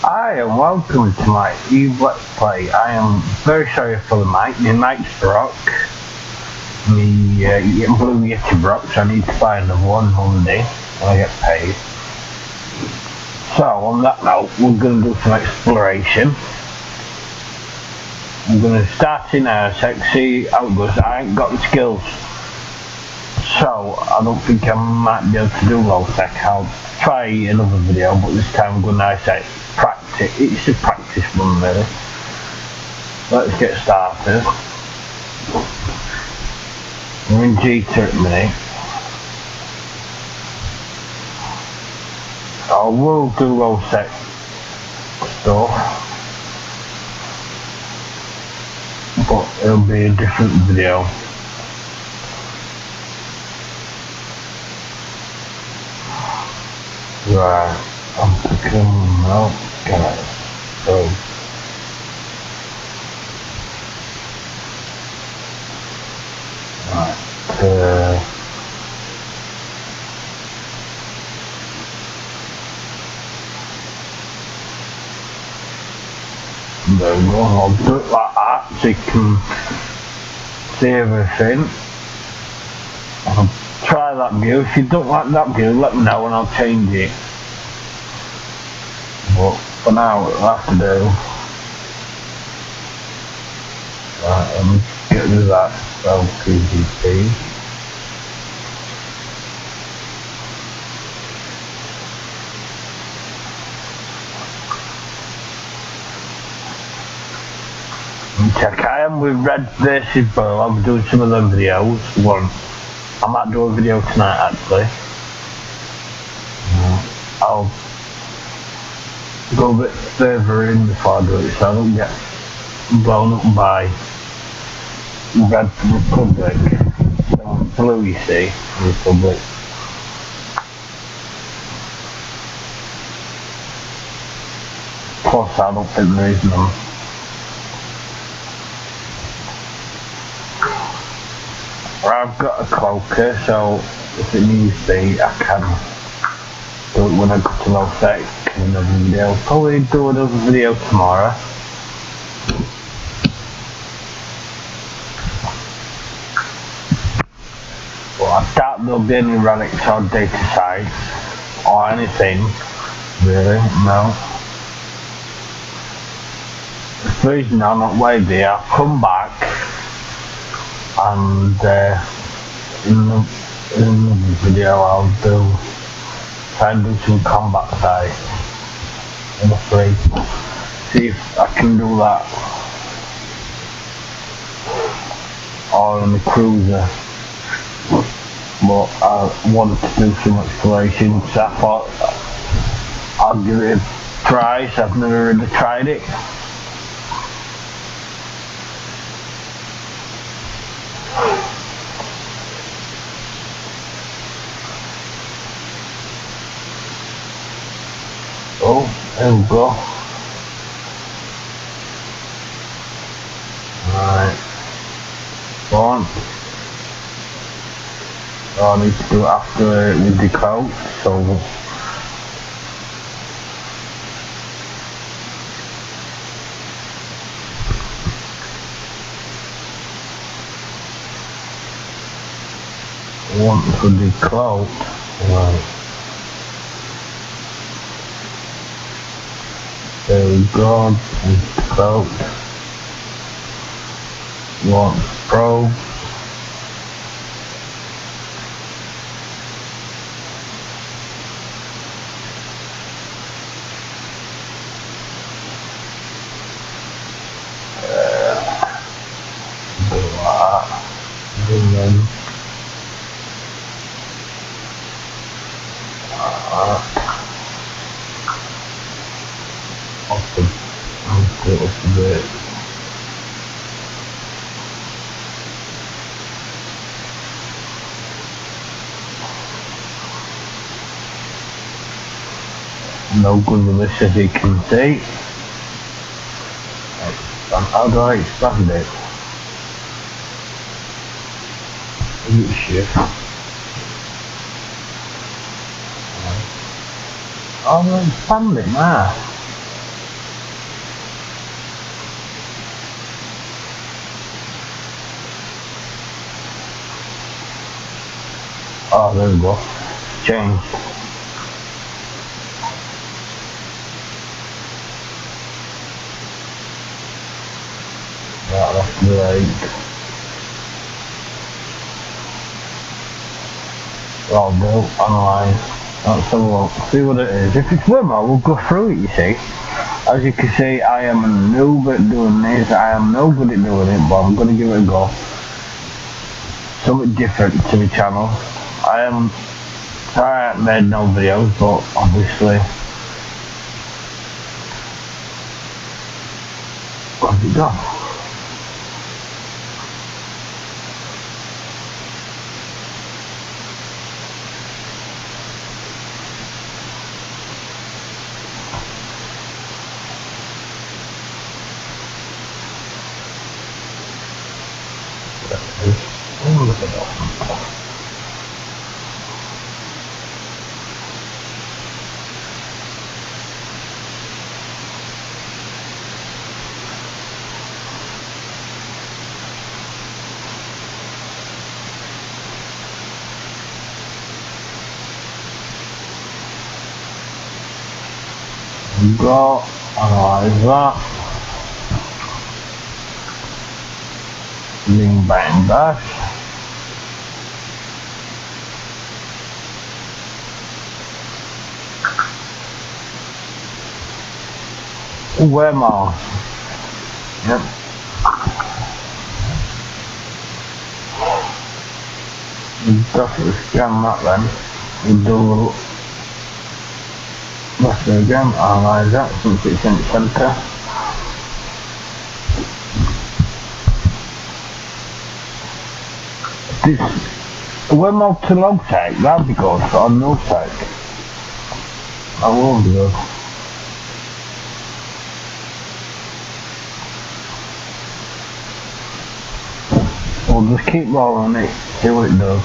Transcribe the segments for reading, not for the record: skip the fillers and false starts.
Hi and welcome to my Eve Let's Play. I am very sorry for the mic. My mic's broke. Me Blue Yeti broke, so I need to buy another one Monday when I get paid. So on that note, we're going to do some exploration. I'm going to start in Airtech, see how it goes. I ain't got the skills, so I don't think I might be able to do low tech. I'll try another video, but this time I'm going to Airtech practice. It's a practice one really. Let's get started. We're in G2 at the minute. I will do low tech stuff, but it'll be a different video. Right, I'm picking up, guys. So, right, there we go. I'll do it like that so you can see everything. I'll try that view. If you don't like that view, let me know and I'll change it. But for now, it'll have to do. Right, let me get rid of that LPGP. Check, I am with Red vs Bull. I'll be doing some of them videos. I might do a video tonight actually. I'll go a bit further in before I do it so I don't get blown up by Red Republic. Blue, you see, Republic. Plus I don't think there is none. I've got a cloaker, so if it needs to be, I can do it when I go to low tech in another video. I'll probably do another video tomorrow. But I doubt there'll be any relics or data sites or anything, really, no. If there's none, not way there, I'll come back. And in the video I'll try and do some combat sites in the fleet. See if I can do that. Or in the cruiser. But I wanted to do some exploration, so I thought I'll give it a try, so I've never really tried it. Oh, there we go. Right. Go on. Oh, I need to do it after with the coat, so one for the clout. Right. There we go, and clout. One probe. Do that. And then I'll do it up a bit. No good with this, as you can see. How do I expand it? Is it shift? Oh, I'm expanding now. Oh, there we go. Change. Right, that's great. I'll do, analyse, let's have a look, see what it is. If it's wormhole, we'll go through it, you see. As you can see, I am a noob at doing this, I am no good at doing it, but I'm going to give it a go. Something different to the channel. I haven't made no videos, but obviously, where's it gone? Oh, look at that. Go, analyse that. Link bang dash. Wormhole. Yep. We've got to scan that then. We'll do a little rest again, analyse that since it's in the centre. This wormhole to low tech, that'd be good on no tech. That will be good. We'll just keep rolling it, see what it does.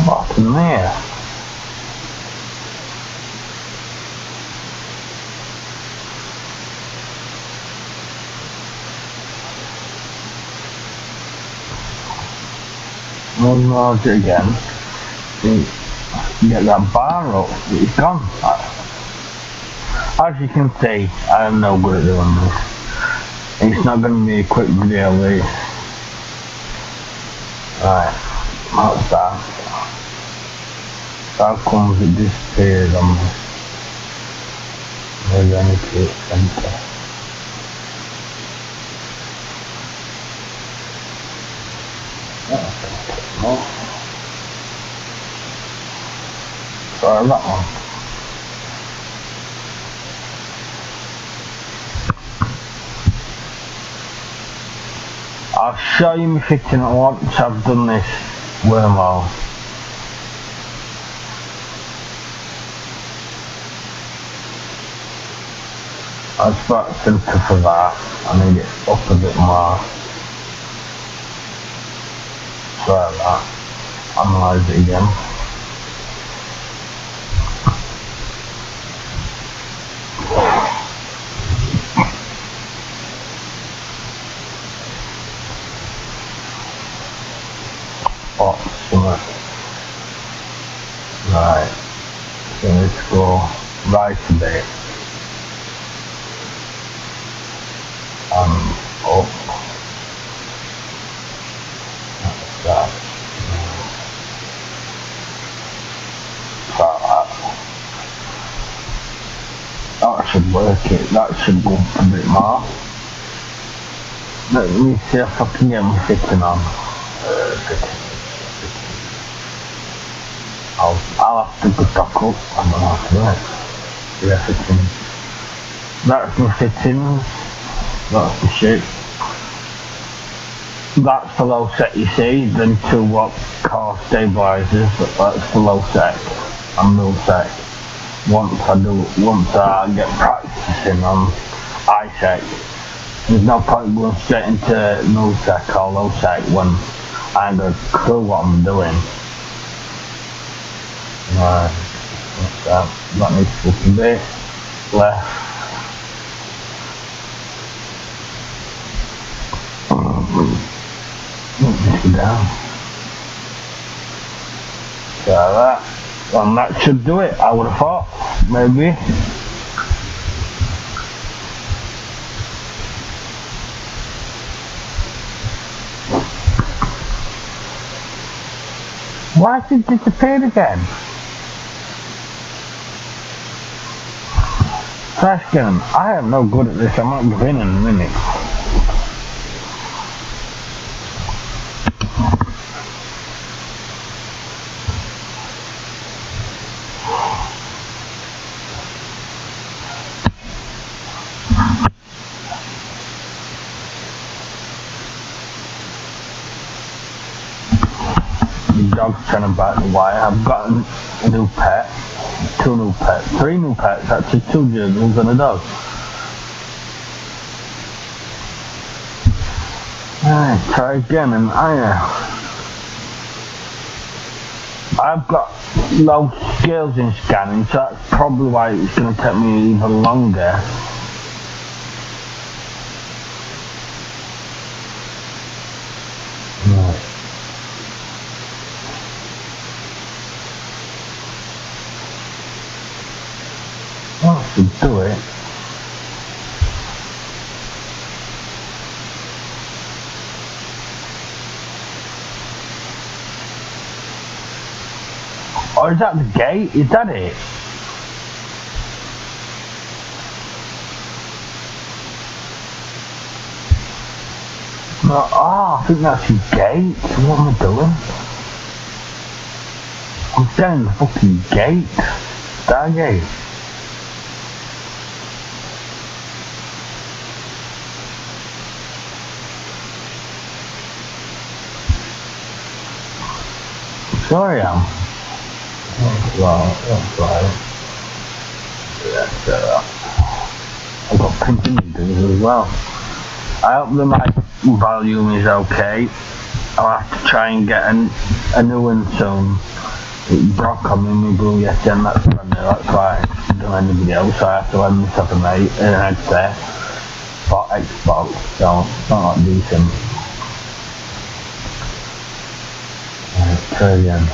What's in there? We'll merge it again. See, get that bar up. It's gone. As you can see, I am no good at doing this. It's not going to be a quick video, this. Right, that's that. How comes it disappeared on me? Maybe I need to hit center. No. Try that one. I'll show you me fixing it once I've done this wormhole. I've got center for that. I need it up a bit more. Try that. Analyse it again. Oh, somewhere. Right. So let's go right a bit. Up. That's that. That should work it. That should go up a bit more. Let me see if I can get my fitting on. I'll have to go back up. I'm gonna have to do it. Yeah, fitting. That's my fittings. That's the shape. That's the low set, you see. Then 2 watt core stabilizers. That's the low set and middle set. once I get practicing on ISEC. There's no point going straight into NullSec or LowSec when I ain't got a clue what I'm doing. Right, what's that? That needs to be bit left. Down. So that, and that should do it, I would have thought, maybe. Why has it disappeared again? Try again. I am no good at this, I might give in a minute. Dog's trying to bite the wire. I've got a new pet, 2 new pets, 3 new pets, actually 2 gerbils and a dog. Alright, try again, and I've got low skills in scanning, so that's probably why it's going to take me even longer. Right. Well, I should do it. Or is that the gate? Is that it? No, I think that's the gate. What am I doing? I'm standing in the fucking gate. Stargate. Sorry, I am. That's right. I've got pink images as well. I hope the mic volume is okay. I'll have to try and get a new one soon. Brock on me Blue Yeti, and that's brand new, that's why I don't have anybody else, so I have to lend myself a headset for Xbox, so it's not that decent. Right, try again.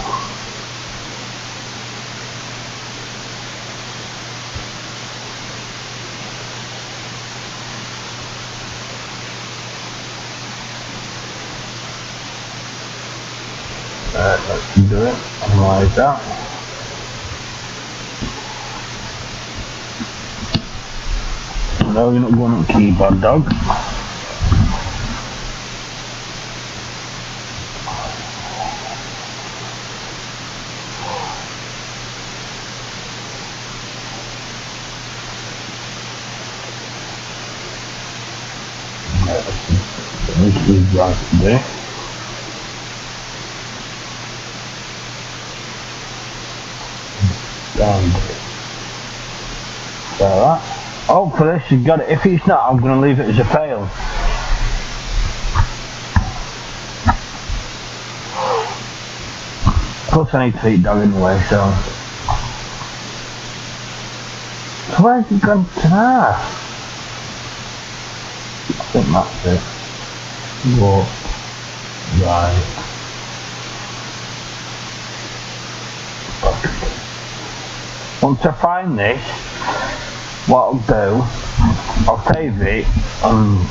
Let's do it, analyze that. No, you're not going on keyboard, dog. This is right today. Down. So that. Hopefully this has got it. If it's not, I'm going to leave it as a fail. Plus I need to eat dog anyway, so. So where's it gone to now? I think that's it. Walk. Right. Once I find this, what I'll do, I'll save it and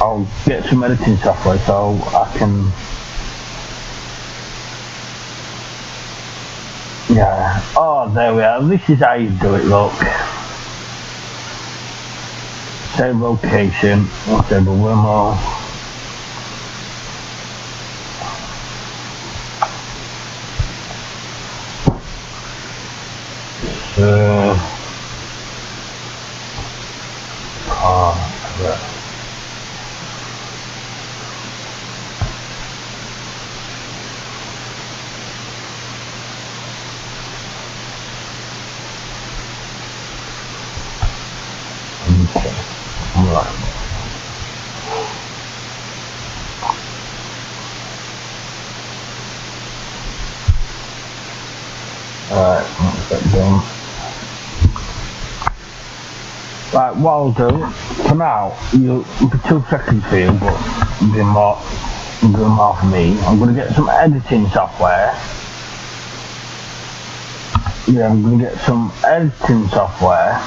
I'll get some editing software so I can, yeah, oh there we are, this is how you do it, look. Save location, we'll save a wormhole. Alright, let's get done. Right, what I'll do, for now, it'll be 2 seconds for you, but it'll be more for me. I'm going to get some editing software. Yeah, I'm going to get some editing software.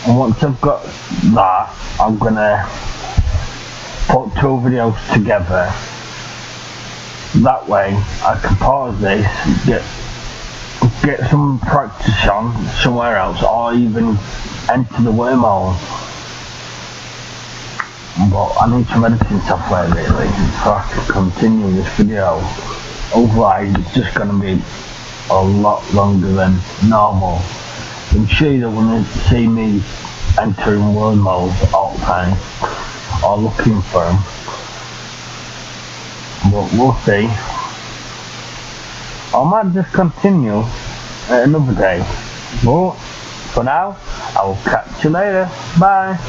And once I've got that, I'm going to put 2 videos together. That way, I can pause this, get some practice on somewhere else, or even enter the wormhole. But I need some editing software really, so I can continue this video. Otherwise it's just going to be a lot longer than normal. I'm sure you don't want to see me entering wormholes all the time, or looking for them. But we'll see. I might just continue another day. But for now, I will catch you later. Bye.